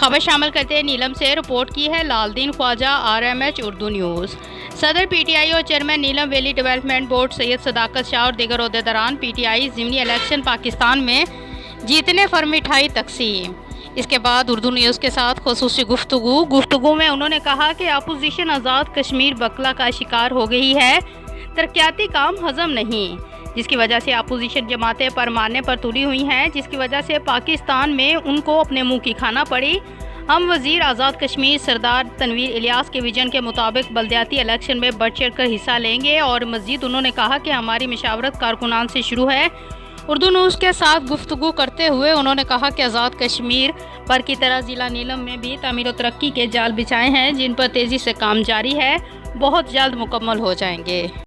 खबर शामिल करते नीलम से रिपोर्ट की है लालदीन ख्वाजा, RMH उर्दू न्यूज़। सदर PTI और चेयरमैन नीलम वैली डेवलपमेंट बोर्ड सैयद सदाकत शाह और दीगर अहदेदारान PTI ज़िमनी इलेक्शन पाकिस्तान में जीतने पर मिठाई तकसीम। इसके बाद उर्दू न्यूज़ के साथ खुसूसी गुफ्तगू में उन्होंने कहा कि अपोजिशन आज़ाद कश्मीर बकला का शिकार हो गई है, तरक्याती काम हजम नहीं, जिसकी वजह से अपोजिशन जमातें पर मारने पर तुली हुई हैं, जिसकी वजह से पाकिस्तान में उनको अपने मुंह की खाना पड़ी। हम वज़ीर आज़ाद कश्मीर सरदार तनवीर इलियास के विजन के मुताबिक बल्दियाती इलेक्शन में बढ़ चढ़ कर हिस्सा लेंगे। और मज़ीद उन्होंने कहा कि हमारी मशावरत कारकुनान से शुरू है। उर्दू न्यूज़ के साथ गुफ्तगू करते हुए उन्होंने कहा कि आज़ाद कश्मीर पर की तरह ज़िला नीलम में भी तामीर और तरक्की के जाल बिछाए हैं, जिन पर तेज़ी से काम जारी है, बहुत जल्द मुकम्मल हो जाएंगे।